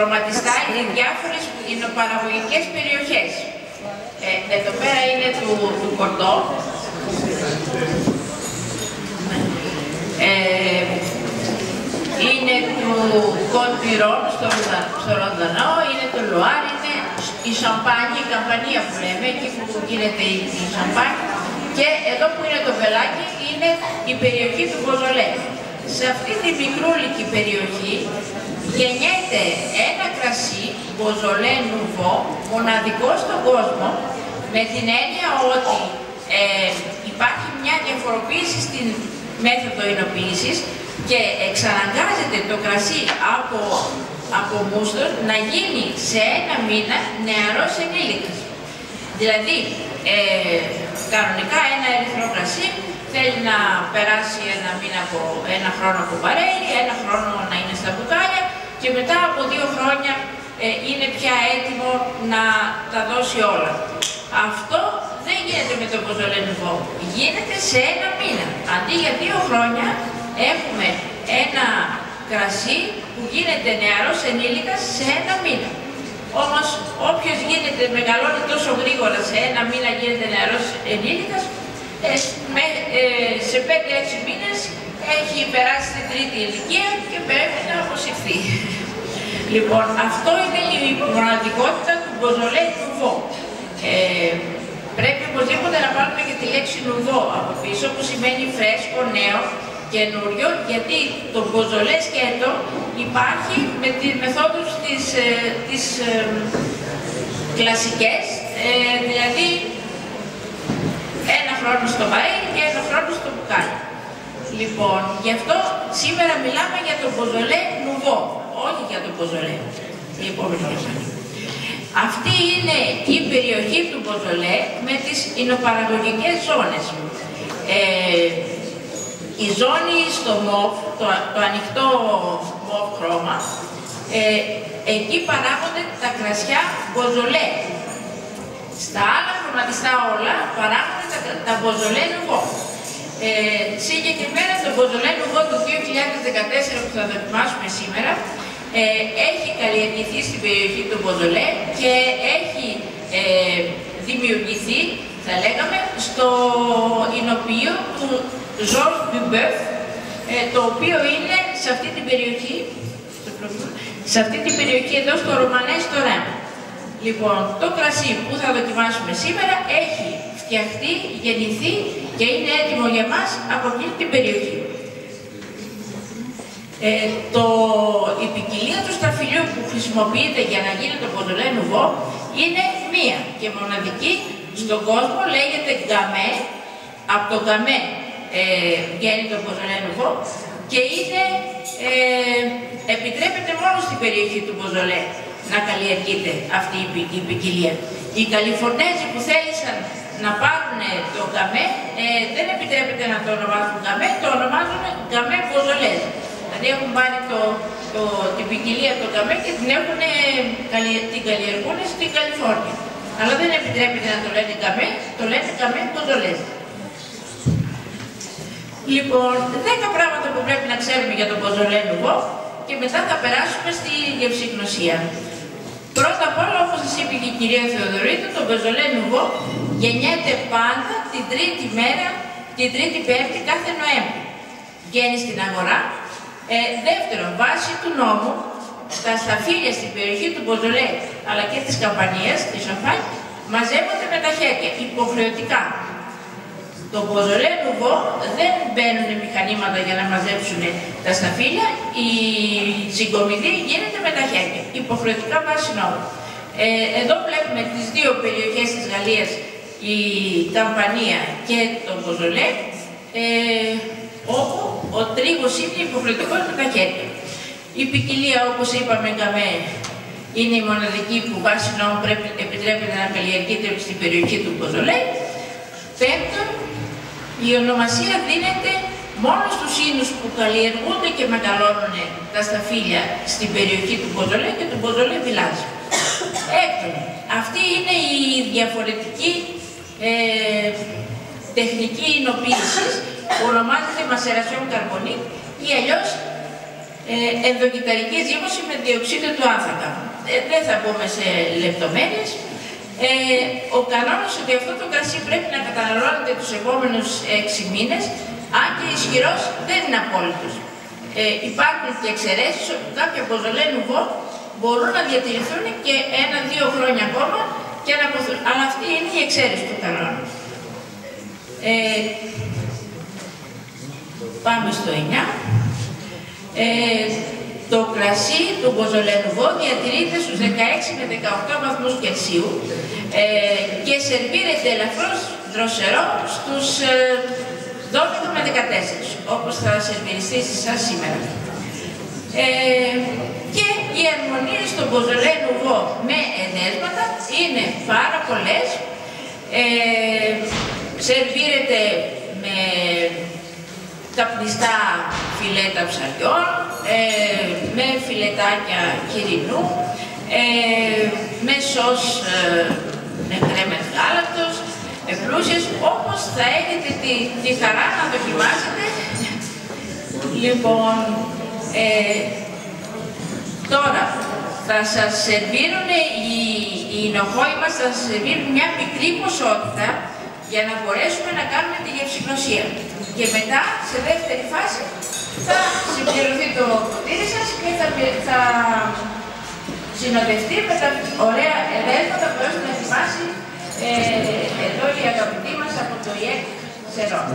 χρωματιστά για διάφορες υνοπαραγωγικές περιοχές. Εδώ πέρα είναι του Κορδό. Είναι του Κοντ-Πυρών στο Ροντανό, είναι το Λουάρ, είναι η Σαμπάνη, η Καμπανία που λέμε, εκεί που γίνεται η Σαμπάνη. Και εδώ που είναι το βελάκι είναι η περιοχή του Μποζολέ. Σε αυτή τη μικρούλικη περιοχή γεννιέται ένα κρασί Μποζολέ Νουβό, μοναδικό στον κόσμο, με την έννοια ότι υπάρχει μια διαφοροποίηση στην μέθοδο υνοποίησης και εξαναγκάζεται το κρασί από μούστος να γίνει σε ένα μήνα νεαρός ενήλικας. Δηλαδή, κανονικά ένα ερυθρό κρασί θέλει να περάσει ένα χρόνο από μπαρέλι, ένα χρόνο να είναι στα μπουκάλια και μετά από 2 χρόνια είναι πια έτοιμο να τα δώσει όλα. Αυτό δεν γίνεται με το Μποζολέ Νουβό. Γίνεται σε ένα μήνα. Αντί για 2 χρόνια έχουμε ένα κρασί που γίνεται νεαρός ενήλικας σε ένα μήνα. Όμως όποιος μεγαλώνει τόσο γρήγορα σε ένα μήνα γίνεται νεαρός ενήλικας, σε 5-6 μήνες έχει περάσει την τρίτη ηλικία και πρέπει να αποσυρθεί. Λοιπόν, αυτό είναι η μοναδικότητα του Μποζολέ Νουβό. Πρέπει οπωσδήποτε να πάρουμε και τη λέξη νουβό από πίσω, που σημαίνει φρέσκο, νέο, καινούριο, γιατί το Μποζολέ σκέτο υπάρχει με τις μεθόδους τις κλασικές, δηλαδή 1 χρόνο στο μπαρέλι και 1 χρόνο στο μπουκάλι. Λοιπόν, γι' αυτό σήμερα μιλάμε για το Μποζολέ Νουβό, όχι για το Μποζολέ. Η επόμενη διαφάνεια. Αυτή είναι η περιοχή του Μποζολέ με τις υνοπαραγωγικές ζώνες. Η ζώνη στο μοβ, το ανοιχτό μοβ χρώμα, εκεί παράγονται τα κρασιά Μποζολέ. Στα άλλα χρωματιστά όλα παράγονται τα Μποζολέ Νουβό. Συγκεκριμένα το Μποζολέ Νουβό του 2014 που θα δοκιμάσουμε σήμερα έχει καλλιεργηθεί στην περιοχή του Μποζολέ και έχει δημιουργηθεί, θα λέγαμε, στο υνοποιείο του Georges Duboeuf, το οποίο είναι σε αυτή την περιοχή εδώ στο Ρωμανέ στο Ρέμ. Λοιπόν, το κρασί που θα δοκιμάσουμε σήμερα έχει φτιαχτεί, γεννηθεί και είναι έτοιμο για μας από εκείνη την περιοχή. Η ποικιλία του σταφυλιού που χρησιμοποιείται για να γίνει το Μποζολέ Νουβό είναι μία και μοναδική στον κόσμο, λέγεται γκαμέ. Από το γκαμέ βγαίνει το Μποζολέ Νουβό και επιτρέπεται μόνο στην περιοχή του Μποζολέ να καλλιεργείται αυτή η ποικιλία. Οι Καλιφορνέζοι που θέλησαν να πάρουν το γκαμέ δεν επιτρέπεται να το ονομάζουν γκαμέ, το ονομάζουν γκαμέ Μποζολέ. Δηλαδή έχουν πάρει την ποικιλία του γκαμέ και την καλλιεργούν στην Καλιφόρνια. Αλλά δεν επιτρέπεται να το λένε γκαμέ, το λένε γκαμέ Μποζολέ. Λοιπόν, 10 πράγματα που πρέπει να ξέρουμε για τον Μποζολέ Νουβό και μετά θα περάσουμε στη γευσηγνωσία. Πρώτα απ' όλα, όπως σας είπε και η κυρία Θεοδωρήτου, το Μποζολέ Νουβό γεννιέται πάντα την τρίτη μέρα, την τρίτη πέμπτη κάθε Νοέμβρη. Βγαίνει στην αγορά. Δεύτερον, βάσει του νόμου, τα σταφύλια στην περιοχή του Μποζολέ αλλά και της Καμπανίας, της Σαμπάνη, μαζεύονται με τα χέρια, υποχρεωτικά. Το Μποζολέ Νουβό δεν μπαίνουν μηχανήματα για να μαζέψουν τα σταφύλια, η συγκομιδή γίνεται με τα χέρια, υποχρεωτικά βάσει νόμου. Εδώ βλέπουμε τις 2 περιοχές της Γαλλίας, η Καμπανία και το Μποζολέ, όπου ο τρίγος είναι υποχρεωτικός με τα χέρια. Η ποικιλία, όπως είπαμε, γκαμέ, είναι η μοναδική που βάσει νόμου επιτρέπεται να καλλιεργείται στην περιοχή του Μποζολέ. Πέμπτον, η ονομασία δίνεται μόνο στους ίνους που καλλιεργούνται και μεγαλώνουν τα σταφύλια στην περιοχή του Μποζολέ και του Μποζολέ Βιλάζ. Έκτον, αυτή είναι η διαφορετική τεχνική υνοποίηση που ονομάζεται μασερασιόν καρμπονίκ ή αλλιώς ενδοκυταρική ζύμωση με διοξείδιο του άνθρακα. Δεν θα μπούμε σε λεπτομέρειες. Ο κανόνας ότι αυτό το κρασί πρέπει να καταναλώνεται τους επόμενους 6 μήνες, αν και ισχυρός, δεν είναι απόλυτος. Υπάρχουν και εξαιρέσεις ότι κάποια Beaujolais Nouveau μπορούν να διατηρηθούν και 1-2 χρόνια ακόμα και να αποθούν. Αλλά αυτή είναι η εξαίρεση του κανόνα. Πάμε στο 9. Το κρασί του Beaujolais Nouveau διατηρείται στους 16 με 18 βαθμούς Κελσίου και σερβίρεται ελαφρώς δροσερό στους 12 με 14, όπως θα σερβιριστεί σε εσάς σήμερα. Και οι αρμονίες του Beaujolais Nouveau με ενέσματα είναι πάρα πολλές. Σερβίρεται με καπνιστά φιλέτα ψαριών, με φιλετάκια κυρινού, με σως με κρέμα γάλακτος, με πλούσιες, όπως θα έχετε τη χαρά να δοκιμάσετε. Λοιπόν, τώρα θα σας σερβίρουν, οι εινοχώοι μας θα σας σερβίρουν μια μικρή ποσότητα για να μπορέσουμε να κάνουμε τη γευσηγνωσία. Και μετά, σε δεύτερη φάση, θα συμπληρωθεί το ποτήρι σας και θα συνοδευτεί με τα ωραία ελεύθερα που έχει να ετοιμάσει εδώ η αγαπητή μας από το ΙΕΚ Σερών.